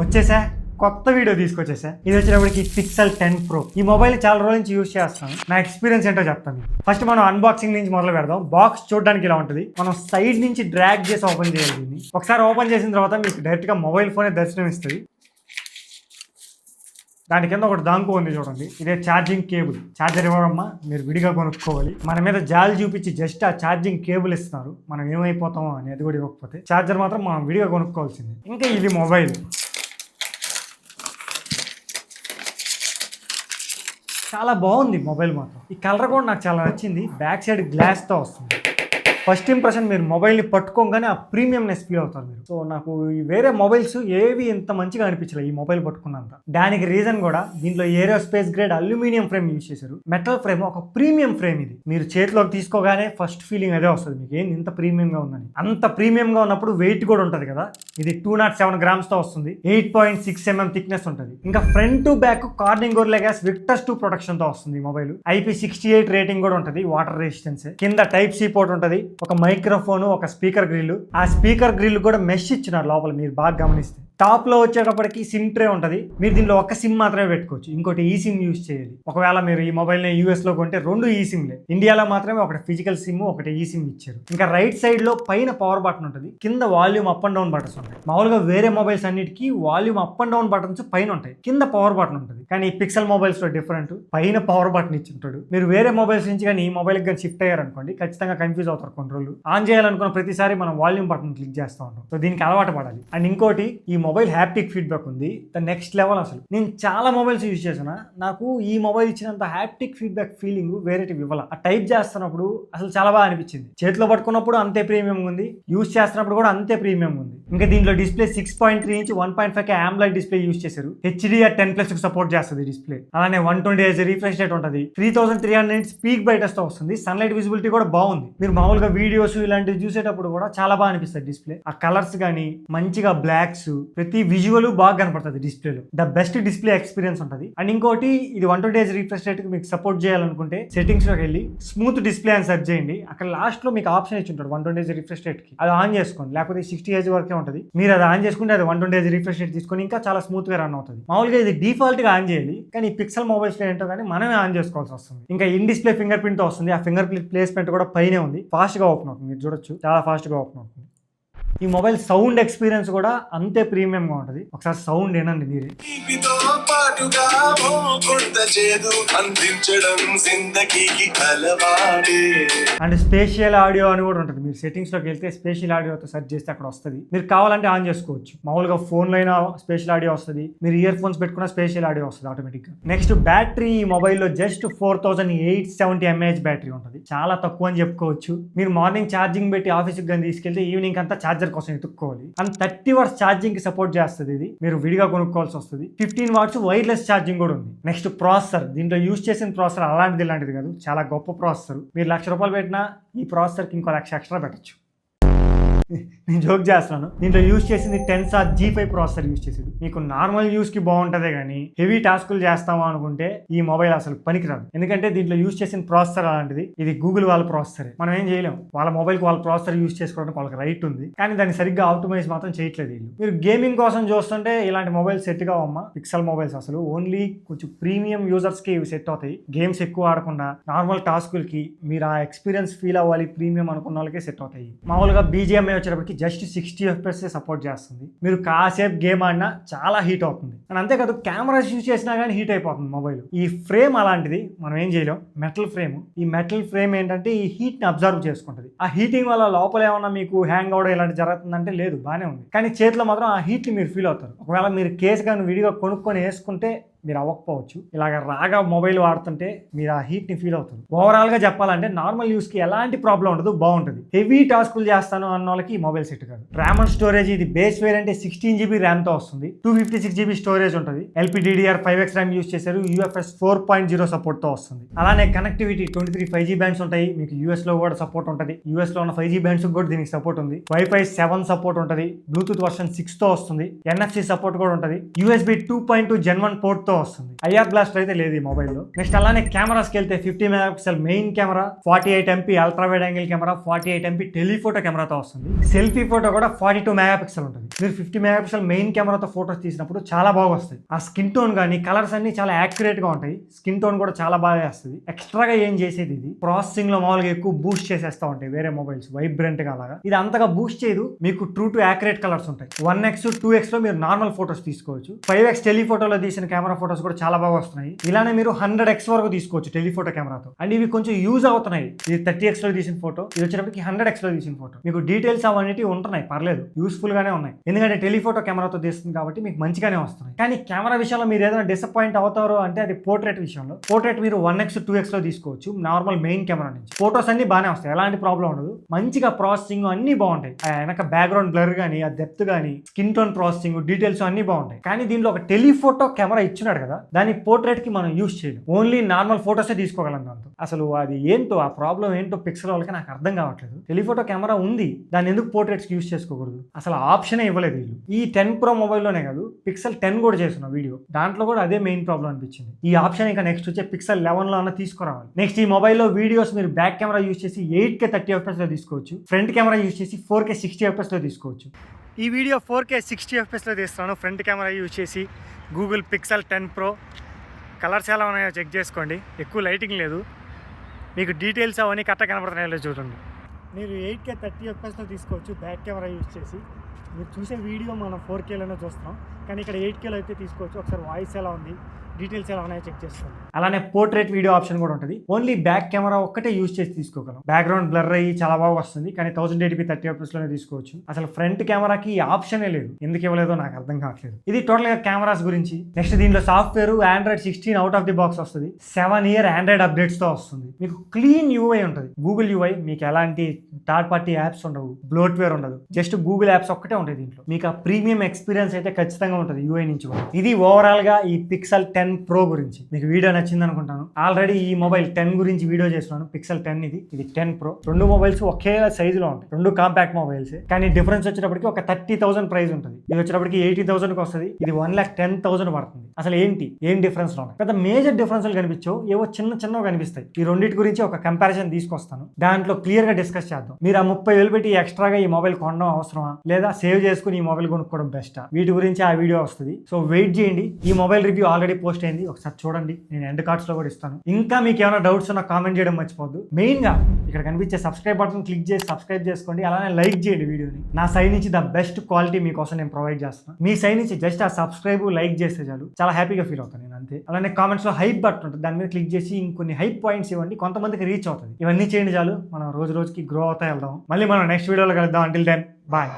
వచ్చేసా కొత్త వీడియో తీసుకొచ్చేసా. ఇది వచ్చినప్పటికి పిక్సెల్ 10 Pro. ఈ మొబైల్ చాలా రోజుల నుంచి యూజ్ చేస్తాను. నా ఎక్స్పీరియన్స్ ఏంటో చెప్తాను. ఫస్ట్ మనం అన్బాక్సింగ్ నుంచి మొదలు పెడదాం. బాక్స్ చూడడానికి ఇలా ఉంటుంది. మనం సైడ్ నుంచి డ్రాగ్ చేసి ఓపెన్ చేయాలి దీన్ని. ఒకసారి ఓపెన్ చేసిన తర్వాత మీకు డైరెక్ట్ గా మొబైల్ ఫోనే దర్శనం ఇస్తుంది. దాని కింద ఒకటి దాంకు ఉంది చూడండి, ఇదే ఛార్జింగ్ కేబుల్. ఛార్జర్ ఇవ్వడమ్మా, మీరు విడిగా కొనుక్కోవాలి. మన మీద జాలి చూపించి జస్ట్ ఆ ఛార్జింగ్ కేబుల్ ఇస్తున్నారు. మనం ఏమైపోతామో అని అది కూడా ఇవ్వకపోతే. ఛార్జర్ మాత్రం మనం విడిగా కొనుక్కోవాల్సింది. ఇంకా ఇది మొబైల్ చాలా బాగుంది. మొబైల్ మాత్రం ఈ కలర్ కూడా నాకు చాలా నచ్చింది. బ్యాక్ సైడ్ గ్లాస్తో వస్తుంది. ఫస్ట్ ఇంప్రెషన్, మీరు మొబైల్ని పట్టుకోగానే ఆ ప్రీమియంనెస్ ఫీల్ అవుతారు మీరు. సో నాకు ఈ వేరే మొబైల్స్ ఏవి ఇంత మంచిగా అనిపించలేదు ఈ మొబైల్ పట్టుకున్నంత. దానికి రీజన్ కూడా దీంట్లో aerospace grade aluminium frame use చేశారు. మెటల్ ఫ్రేమ్, ఒక ప్రీమియం ఫ్రేమ్. ఇది మీరు చేతిలోకి తీసుకోగానే ఫస్ట్ ఫీలింగ్ అదే వస్తుంది, మీకు ఏంది ఇంత ప్రీమియంగా ఉందని. అంత ప్రీమియంగా ఉన్నప్పుడు వెయిట్ కూడా ఉంటుంది కదా. ఇది 207 grams వస్తుంది. 8.6 mm థిక్నెస్ ఉంటుంది. ఇంకా front to back Corning Gorilla glass Victus 2 protection తో వస్తుంది ఈ మొబైల్. IP68 రేటింగ్ కూడా ఉంటుంది, వాటర్ రెసిస్టెన్స్. కింద టైప్ సి పోర్ట్ ఉంటుంది, ఒక మైక్రోఫోన్, ఒక స్పీకర్ గ్రిల్. ఆ స్పీకర్ గ్రిల్ కూడా మెష్ ఇచ్చినారు లోపల, మీరు బాగా గమనిస్తే. టాప్ లో వచ్చేటప్పటికి సిమ్ ట్రే ఉంటుంది. మీరు దీనిలో ఒక సిమ్ మాత్రమే పెట్టుకోవచ్చు, ఇంకోటి ఈ సిమ్ యూజ్ చేయాలి. ఒకవేళ మీరు ఈ మొబైల్ ని యూఎస్ లో కొంటే 2 ఈ సిమ్లే. ఇండియాలో మాత్రమే ఒకటి ఫిజికల్ సిమ్, ఒకటి ఈ సిమ్ ఇచ్చారు. ఇంకా రైట్ సైడ్ లో పైన పవర్ బటన్ ఉంటుంది, కింద volume up and down buttons ఉంటాయి. మామూలుగా వేరే మొబైల్స్ అన్నిటికీ volume up and down buttons పైన ఉంటాయి, కింద పవర్ బటన్ ఉంటుంది. కానీ ఈ పిక్సెల్ మొబైల్స్ లో డిఫరెంట్, పైన పవర్ బటన్ ఇచ్చి ఉంటాడు. మీరు వేరే మొబైల్స్ నుంచి కానీ ఈ మొబైల్ కానీ షిఫ్ట్ అయ్యారనుకోండి, ఖచ్చితంగా కన్ఫ్యూజ్ అవుతారు కొన్ని రోజులు. ఆన్ చేయాలనుకున్న ప్రతిసారి మనం వాల్యూమ్ బటన్ క్లిక్ చేస్తూ ఉంటాం. సో దీనికి అలవాటు పడాలి. అండ్ ఇంకోటి, ఈ మొబైల్ హ్యాప్టిక్ ఫీడ్బ్యాక్ ఉంది, ద నెక్స్ట్ లెవెల్. అసలు నేను చాలా మొబైల్స్ యూజ్ చేసిన, నాకు ఈ మొబైల్ ఇచ్చినంత హ్యాప్టిక్ ఫీడ్బ్యాక్ ఫీలింగ్ వేరేటి ఇవ్వాల. ఆ టైప్ చేస్తున్నప్పుడు అసలు చాలా బాగా అనిపించింది. చేతిలో పట్టుకున్నప్పుడు అంతే ప్రీమియం ఉంది, యూజ్ చేస్తున్నప్పుడు కూడా అంతే ప్రీమియం ఉంది. ఇంకా దీంట్లో display 6.3 inch 1.5K AMOLED display use చేశారు. HDR10+ సపోర్ట్ చేస్తుంది డిస్ప్లే. అలానే 120Hz రిఫ్రెష్ రేట్ ఉంటుంది. 3300 పీక్ బ్రైట్నెస్ తో వస్తుంది. సన్లైట్ విజిబిలిటీ కూడా బాగుంది. మీరు మామూలుగా వీడియోస్ ఇలాంటివి చూసేటప్పుడు కూడా చాలా బాగా అనిపిస్తుంది డిస్ప్లే. ఆ కలర్స్ కానీ మంచిగా బ్లాక్స్, ప్రతి విజువల్ బాగా కనపడుతుంది డిస్ప్లేలో. ద బెస్ట్ డిస్ప్లే ఎక్స్పీరియన్స్ ఉంటుంది. అండ్ ఇంకోటి, ఇది 120Hz రిఫ్రెష్ రేట్ మీకు సపోర్ట్ చేయాలనుకుంటే సెట్టింగ్స్ లోకి వెళ్ళి స్మూత్ డిస్ప్లే అని సెర్చ్ చేయండి. అక్కడ లాస్ట్ లో మీకు ఆప్షన్ ఇచ్చి ఉంటాడు 120Hz రిఫ్రెష్ రేట్ కి, అది ఆన్ చేసుకోండి. లేకపోతే 60Hz వరకే ఉంటుంది. మీరు అది ఆన్ చేసుకుంటే అది 120Hz రిఫ్రెష్ రేట్ తీసుకొని ఇంకా చాలా స్మూత్ గా రన్ అవుతుంది. మామూలుగా ఇది డిఫాల్ట్ గా ఆన్ చేయాలి, కానీ పిక్సెల్ మొబైల్స్ లో ఏంటో కానీ మనమే ఆన్ చేసుకోవాల్సి వస్తుంది. ఇంకా ఇన్ డిస్ప్లే ఫింగర్ ప్రింట్ తో వస్తుంది. ఆ ఫింగర్ ప్రింట్ ప్లేస్మెంట్ కూడా పైనే ఉంది. ఫాస్ట్ గా ఓపెన్ అవుతుంది, మీరు చూడొచ్చు, చాలా ఫాస్ట్ గా ఓపెన్ అవుతుంది. ఈ మొబైల్ సౌండ్ ఎక్స్పీరియన్స్ కూడా అంతే ప్రీమియం గా ఉంటుంది. ఒకసారి సౌండ్ ఏనండి మీరే. అండ్ స్పేషియల్ ఆడియో అని కూడా ఉంటుంది. మీరు సెట్టింగ్స్ లోకి వెళ్తే స్పేషియల్ ఆడియోతో సెర్చ్ చేస్తే అక్కడ వస్తుంది. మీరు కావాలంటే ఆన్ చేసుకోవచ్చు. మామూలుగా ఫోన్ లో అయినా స్పేషియల్ ఆడియో వస్తుంది, మీరు ఇయర్ ఫోన్స్ పెట్టుకున్న స్పేషియల్ ఆడియో వస్తుంది ఆటోమేటిక్ గా. నెక్స్ట్ బ్యాటరీ, ఈ మొబైల్లో జస్ట్ 4870 mAh బ్యాటరీ ఉంటుంది. చాలా తక్కువ అని చెప్పుకోవచ్చు. మీరు మార్నింగ్ ఛార్జింగ్ పెట్టి ఆఫీస్కి కానీ తీసుకెళ్తే ఈవినింగ్ అంతా ఛార్జర్ కోసం ఎత్తుక్కోవాలి. అండ్ 30 watts ఛార్జింగ్ కి సపోర్ట్ చేస్తుంది. ఇది మీరు విడిగా కొనుక్కోవాల్సి వస్తుంది. 15 watts వైర్లెస్ ఛార్జింగ్ కూడా ఉంది. నెక్స్ట్ ప్రాసెసర్, దీంట్లో యూజ్ చేసిన ప్రాసెసర్ అలాంటిది కాదు, చాలా గొప్ప ప్రాసెసర్. మీరు ₹1,00,000 పెట్టినా ఈ ప్రాసెసర్ కి ఇంకో 1,00,000 ఎక్స్ట్రా పెట్టచ్చు. నేను జోక్ చేస్తున్నాను. దీంట్లో యూజ్ చేసింది Tensor G5 ప్రాసెసర్ యూజ్ చేసింది. మీకు నార్మల్ యూస్ కి బాగుంటదే కానీ హెవీ టాస్కులు చేస్తామా అనుకుంటే ఈ మొబైల్ అసలు పనికిరాదు. ఎందుకంటే దీంట్లో యూజ్ చేసిన ప్రాసెసర్ అలాంటిది. ఇది గూగుల్ వాళ్ళ ప్రాసెసర్, మనం ఏం చేయలేం. వాళ్ళ మొబైల్ కి వాళ్ళ ప్రాసెసర్ యూజ్ చేసుకోవడానికి వాళ్ళకి రైట్ ఉంది, కానీ దాన్ని సరిగ్గా ఆప్టిమైజ్ మాత్రం చేయట్లేదు వీళ్ళు. మీరు గేమింగ్ కోసం చూస్తుంటే ఇలాంటి మొబైల్ సెట్ కావమ్మా. పిక్సెల్ మొబైల్స్ అసలు ఓన్లీ కొంచెం ప్రీమియం యూజర్స్ కి ఇవి సెట్ అవుతాయి. గేమ్స్ ఎక్కువ ఆడకుండా నార్మల్ టాస్కులకి మీరు ఆ ఎక్స్పీరియన్స్ ఫీల్ అవ్వాలి ప్రీమియం అనుకున్న వాళ్ళకే సెట్ అవుతాయి. మామూలుగా BGMI వచ్చేటప్పటికి జస్ట్ 60 FPS సపోర్ట్ చేస్తుంది. మీరు కాసేపు గేమ్ ఆడినా చాలా హీట్ అవుతుంది. అండ్ అంతేకాదు, కెమెరాస్ యూజ్ చేసినా కానీ హీట్ అయిపోతుంది మొబైల్. ఈ ఫ్రేమ్ అలాంటిది, మనం ఏం చేయలేం. Metal frame. ఈ మెటల్ ఫ్రేమ్ ఏంటంటే ఈ హీట్ ని అబ్జర్వ్ చేసుకుంటుంది. ఆ హీటింగ్ వల్ల లోపల ఏమన్నా మీకు హ్యాంగ్ అవడం ఇలాంటి జరుగుతుందంటే లేదు, బాగానే ఉంది. కానీ చేతిలో మాత్రం ఆ హీట్ ని మీరు ఫీల్ అవుతారు. ఒకవేళ మీరు కేసు కానీ విడిగా కొనుక్కొని వేసుకుంటే మీరు అవ్వకపోవచ్చు. ఇలాగ రాగా మొబైల్ వాడుతుంటే మీరు ఆ హీట్ ని ఫీల్ అవుతుంది. ఓవరాల్ గా చెప్పాలంటే నార్మల్ యూస్ కి ఎలాంటి ప్రాబ్లం ఉండదు, బాగుంటుంది. హెవీ టాస్కులు చేస్తాను అన్న వాళ్ళకి ఈ మొబైల్ సెట్ కాదు. ర్యామ్ అండ్ స్టోరేజ్, ఇది బేస్ వేరియంట్ 16GB ర్యామ్ తో వస్తుంది. 256GB స్టోరేజ్ ఉంటుంది. LPDDR5X ర్యామ్ యూస్ చేశారు. UFS 4.0 సపోర్ట్ తో వస్తుంది. అలానే కనెక్టివిటీ 23 5G బ్యాండ్స్ ఉంటాయి. మీకు US లో కూడా సపోర్ట్ ఉంటుంది. US లో ఉన్న 5G బ్యాండ్స్ కూడా దీనికి సపోర్ట్ ఉంది. Wi-Fi 7 సపోర్ట్ ఉంటుంది. బ్లూటూత్ వర్షన్ 6 తో వస్తుంది. NFC సపోర్ట్ కూడా ఉంటుంది. USB 2.2 Gen 1 పోర్ట్ తో తో వస్తుంది. ఐఆర్ బ్లాస్టర్ అయితే లేదు ఈ మొబైల్లో. నెక్స్ట్ అలానే కెమెరాస్కి వెళ్తే 50 megapixel main camera, 48 MP ultra wide angle camera, 48 MP telephoto కెమెరాతో వస్తుంది. సెల్ఫీ ఫోటో కూడా 42 మెగాపిక్సెల్ ఉంటుంది. మీరు 50 మెగాపిక్సెల్ మెయిన్ కెమెరాతో ఫోటోస్ తీసినప్పుడు చాలా బాగా వస్తాయి. ఆ స్కిన్ టోన్ కానీ కలర్స్ అన్ని చాలా యాక్యురేట్ గా ఉంటాయి. స్కిన్ టోన్ కూడా చాలా బాగా వేస్తుంది. ఎక్స్ట్రాగా ఏం చేసేది ఇది ప్రాసెసింగ్ లో మామూలుగా ఎక్కువ బూస్ట్ చేసేస్తా ఉంటాయి వేరే మొబైల్స్ వైబ్రెంట్ గా అలాగా. ఇది అంతగా బూస్ట్ చేయదు. మీకు ట్రూ టు యాక్యురేట్ కలర్స్ ఉంటాయి. 1x 2x లో మీరు నార్మల్ ఫోటోస్ తీసుకోవచ్చు. 5x టెలిఫోటోలో తీసిన కెమెరా ఫోటోస్ కూడా చాలా బాగా వస్తున్నాయి. ఇలానే మీరు 100x వరకు తీసుకోవచ్చు టెలిఫోటో కెమెరాతో. అండ్ ఇవి కొంచెం యూజ్ అవుతున్నాయి. ఇది 30x లో తీసిన ఫోటో, ఇది వచ్చేటప్పటికి 100x లో తీసిన ఫోటో. మీకు డీటెయిల్స్ అవన్నీ ఉంటున్నాయి, పర్లేదు, యూస్ఫుల్ గానే ఉన్నాయి. ఎందుకంటే టెలిఫోటో కెమెరాతో తీస్తుంది కాబట్టి మీకు మంచిగానే వస్తున్నాయి. కానీ కెమెరా విషయంలో మీరు ఏదైనా డిసప్పాయింట్ అవుతారు అంటే అది పోర్ట్రేట్ విషయంలో. పోర్ట్రేట్ మీరు 1x 2x లో తీసుకోవచ్చు నార్మల్ మెయిన్ కెమెరా నుంచి. ఫోటోస్ అన్ని బాగానే వస్తాయి, ఎలాంటి ప్రాబ్లం ఉండదు. మంచిగా ప్రాసెసింగ్ అన్ని బాగుంటాయి. వెనక బ్యాక్గ్రౌండ్ బ్లర్ కానీ, ఆ డెప్త్ కానీ, స్కిన్ టోన్ ప్రాసెసింగ్, డీటెయిల్స్ అన్ని బాగుంటాయి. కానీ దీనిలో ఒక టెలిఫోటో కెమెరా ఇచ్చినాడు కదా, దాన్ని పోర్ట్రేట్ కి మనం యూజ్ చేయలేం. ఓన్లీ నార్మల్ ఫోటోసే తీసుకోగలం దాంతో. అసలు అది ఏంటో ఆ ప్రాబ్లం ఏంటో పిక్సెల్ వాళ్ళకి నాకు అర్థం కావట్లేదు. టెలిఫోటో కెమెరా ఉంది, దాన్ని ఎందుకు పోర్ట్రేట్స్ యూజ్ చేసుకోకూడదు? అసలు ఆప్షనే ఇవ్వలేదు వీళ్ళు. ఈ 10 Pro మొబైల్లోనే కాదు, పిక్సెల్ 10 కూడా చేస్తున్న వీడియో, దాంట్లో కూడా అదే మెయిన్ ప్రాబ్లం అనిపించింది. ఈ ఆప్షన్ ఇంకా నెక్స్ట్ వచ్చే పిక్సెల్ 11 లో అన్న తీసుకురావాలి. నెక్స్ట్ ఈ మొబైల్లో వీడియోస్ మీరు బ్యాక్ కెమెరా యూజ్ చేసి 8K 30 FPS లో తీసుకోవచ్చు. ఫ్రంట్ కెమెరా యూజ్ చేసి 4K 60 FPS లో తీసుకోవచ్చు. ఈ వీడియో 4K 60 FPS లో తీస్తున్నాను ఫ్రంట్ కెమెరా యూజ్ చేసి. Google pixel 10 Pro. కలర్స్ ఎలా ఉన్నాయో చెక్ చేసుకోండి. ఎక్కువ లైటింగ్ లేదు, మీకు డీటెయిల్స్ అవన్నీ కరెక్ట్గా కనపడుతున్నాయో చూడండి. మీరు 8K 30 FPS లో తీసుకోవచ్చు బ్యాక్ కెమెరా యూజ్ చేసి. మీరు చూసే వీడియో మనం 4Kలోనే చూస్తున్నాం, కానీ ఇక్కడ 8Kలో అయితే తీసుకోవచ్చు. ఒకసారి వాయిస్ ఎలా ఉంది, డీటెయిల్స్ ఎలా ఉన్నాయో చెక్ చేసుకోండి. అలానే పోర్ట్రేట్ వీడియో ఆప్షన్ కూడా ఉంటుంది. ఓన్లీ బ్యాక్ కెమెరా ఒక్కటే యూజ్ చేసి తీసుకోగలం. బ్యాక్గ్రౌండ్ బ్లర్ అయ్యి చాలా బాగా వస్తుంది, కానీ 1080p 30 FPS లోనే తీసుకోవచ్చు. అసలు ఫ్రంట్ కెమెరాకి ఈ ఆప్షనే లేదు, ఎందుకు ఇవ్వలేదో నాకు అర్థం కావట్లేదు. ఇది టోటల్ గా కెమెరాస్ గురించి. నెక్స్ట్ దీనిలో software Android 16 out of the box వస్తుంది. 7 year Android అప్డేట్స్ తో వస్తుంది. మీకు క్లీన్ UI ఉంటుంది, గూగుల్ UI. మీకు ఎలాంటి థర్డ్ పార్టీ యాప్స్ ఉండవు, బ్లోట్వేర్ ఉండదు, జస్ట్ గూగుల్ యాప్స్ ఒక్కటే ఉంటాయి దీంట్లో. మీకు ఆ ప్రీమియం ఎక్స్పీరియన్స్ అయితే ఖచ్చితంగా ఉంటుంది UI నుంచి కూడా. ఇది ఓవరాల్ గా ఈ పిక్సెల్ 10 Pro గురించి. మీకు వీడియో నచ్చింది అనుకుంటాను. ఆల్రెడీ ఈ మొబైల్ 10 గురించి వీడియో చేస్తున్నాను. పిక్సెల్ 10 ఇది 10 Pro. రెండు మొబైల్స్ ఒకే సైజులో ఉంటాయి, రెండు కాంపాక్ట్ మొబైల్స్. కానీ డిఫరెన్స్ వచ్చేటప్పటికి ఒక 30,000 ప్రైస్ ఉంటుంది. ఇది వచ్చేటప్పటికి 80,000 వస్తుంది, ఇది 1,10,000 పడుతుంది. అసలు ఏం డిఫరెన్స్ లో పెద్ద మేజర్ డిఫరెన్స్ కనిపించవు, ఏవో చిన్నవి కనిపిస్తాయి. ఈ రెండింటి గురించి ఒక కంపారిజన్ తీసుకొస్తాను, దాంట్లో క్లియర్ గా డిస్కస్ చేద్దాం. మీరు ఆ 30,000 పెట్టి ఎక్స్ట్రాగా ఈ మొబైల్ కొనడం అవసరమా, లేదా సేవ్ చేసుకుని ఈ మొబైల్ కొనుక్కోవడం బెస్టా? వీటి గురించి ఆ వీడియో వస్తుంది. సో వెయిట్ చేయండి. ఈ మొబైల్ రివ్యూ ఆల్రెడీ పోస్ట్ అయింది, ఒకసారి చూడండి. నేను ఎండ్ కార్డ్స్ లో కూడా ఇస్తాను. ఇంకా మీకు ఏమైనా డౌట్స్ ఉన్నా కామెంట్ చేయడం మర్చిపోద్దు. మెయిన్ గా ఇక్కడ కనిపించే సబ్స్క్రైబ్ బటన్ క్లిక్ చేసి సబ్స్క్రైబ్ చేసుకోండి. అలానే లైక్ చేయండి వీడియోని. నా సైడ్ నుంచి ద బెస్ట్ క్వాలిటీ మీకోసం నేను ప్రొవైడ్ చేస్తాను. మీ సైడ్ నుంచి జస్ట్ ఆ సబ్స్క్రైబ్ లైక్ చేస్తే చాలు, చాలా హ్యాపీగా ఫీల్ అవుతాను నేను, అంతే. అలానే కామెంట్స్ లో హైప్ బటన్ ఉంటుంది, దాని మీద క్లిక్ చేసి ఇంకొన్ని హైప్ పాయింట్స్ ఇవ్వండి, కొంతమందికి రీచ్ అవుతుంది. ఇవన్నీ చేయండి చాలు, మనం రోజుకి గ్రో అవుతా వెళ్దాం. మళ్ళీ మనం నెక్స్ట్ వీడియోలో కలుద్దాం. Until then bye.